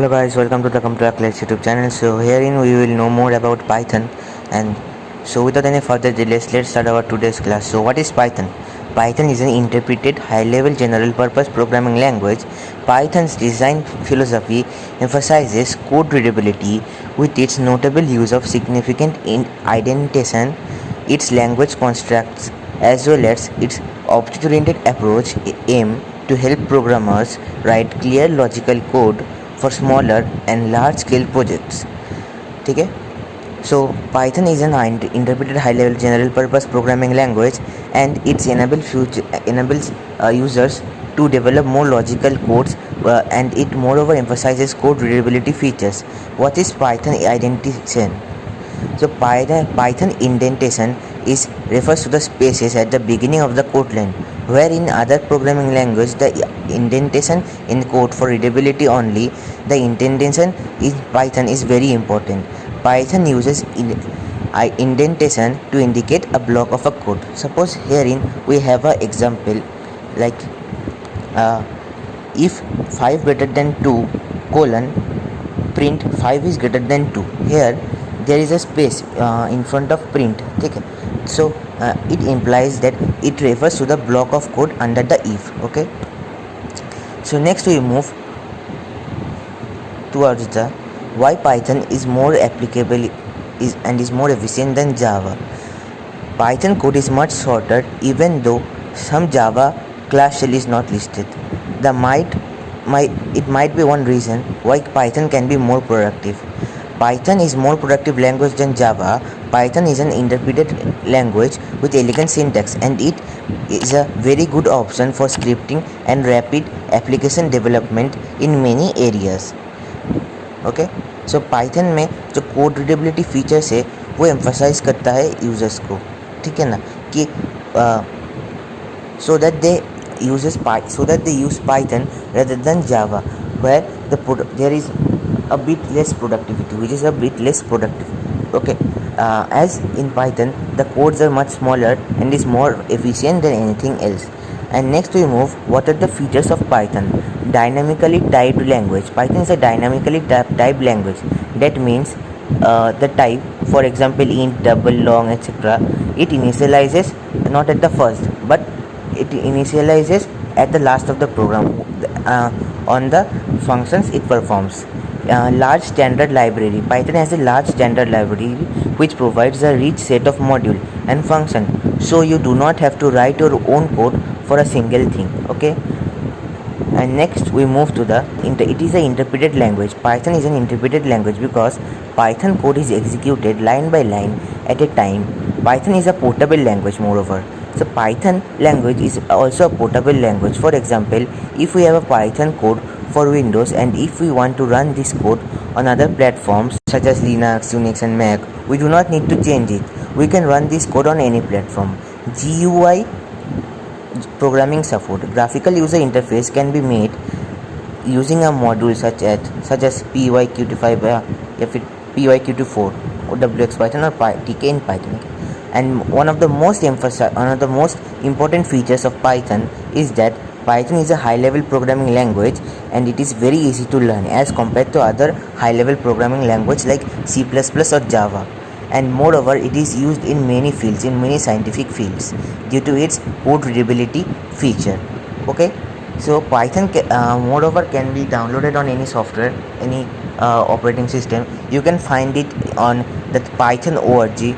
Hello guys, welcome to the Computer Class YouTube channel. So herein we will know more about Python, and so without any further delays, let's start our today's class. So what is Python? Python is an interpreted high-level general-purpose programming language. Python's design philosophy emphasizes code readability with its notable use of significant indentation, its language constructs, as well as its object-oriented approach aim to help programmers write clear logical code for smaller and large scale projects. ठीक है. So Python is an interpreted high level general purpose programming language, and it enables users to develop more logical codes, and it moreover emphasizes code readability features. What is Python indentation? So Python indentation refers to the spaces at the beginning of the code line, where in other programming language the indentation in code for readability only. The indentation in Python is very important. Python uses indentation to indicate a block of a code. Suppose herein we have an example like if 5 greater than 2 colon print 5 is greater than 2. Here there is a space in front of print. Okay, so it implies that it refers to the block of code under the if. Okay, so next we move towards the why Python is more applicable is more efficient than Java. Python code is much shorter, even though some Java class shell is not listed. It might be one reason why Python can be more productive. Python is more productive language than Java. Python is an interpreted language with elegant syntax, and it is a very good option for scripting and rapid application development in many areas. Okay, so Python में जो code readability features है वो emphasise करता है users को, ठीक है ना, कि so that they use Python rather than Java, where there is a bit less productivity, which is a bit less productive. Okay, as in Python the codes are much smaller and is more efficient than anything else. And next we move, what are the features of Python? Dynamically typed language. Python is a dynamically typed language. That means the type, for example int, double, long, etc., it initializes not at the first, but it initializes at the last of the program on the functions it performs. Large standard library. Python has a large standard library which provides a rich set of module and function, so you do not have to write your own code for a single thing. Okay, and next we move to it is an interpreted language. Python is an interpreted language because Python code is executed line by line at a time. Python is a portable language moreover. So Python language is also a portable language. For example, if we have a Python code for Windows, and if we want to run this code on other platforms such as Linux, Unix and Mac, we do not need to change it. We can run this code on any platform. GUI programming support. Graphical user interface can be made using a module such as PyQt5, PyQt4 or WX Python or TK in Python. And one of the most important features of Python is that Python is a high-level programming language, and it is very easy to learn as compared to other high-level programming language like C++ or Java. And moreover, it is used in many fields, in many scientific fields, due to its code readability feature. Okay, so Python moreover can be downloaded on any software, any operating system. You can find it on the Python.org,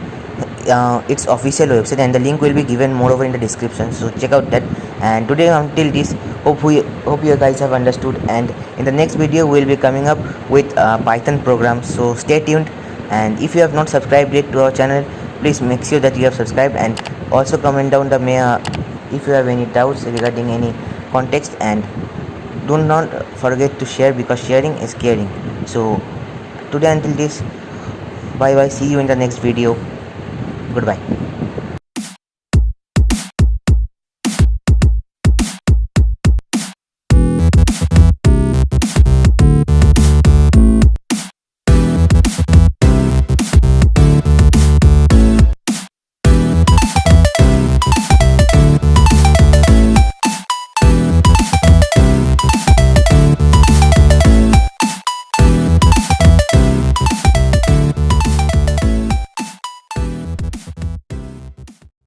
its official website, and the link will be given moreover in the description, so check out that. And today until this, hope you guys have understood, and in the next video we will be coming up with Python programs, so stay tuned. And if you have not subscribed yet to our channel, please make sure that you have subscribed, and also comment down if you have any doubts regarding any context, and do not forget to share, because sharing is caring. So today until this, bye bye, see you in the next video. Goodbye.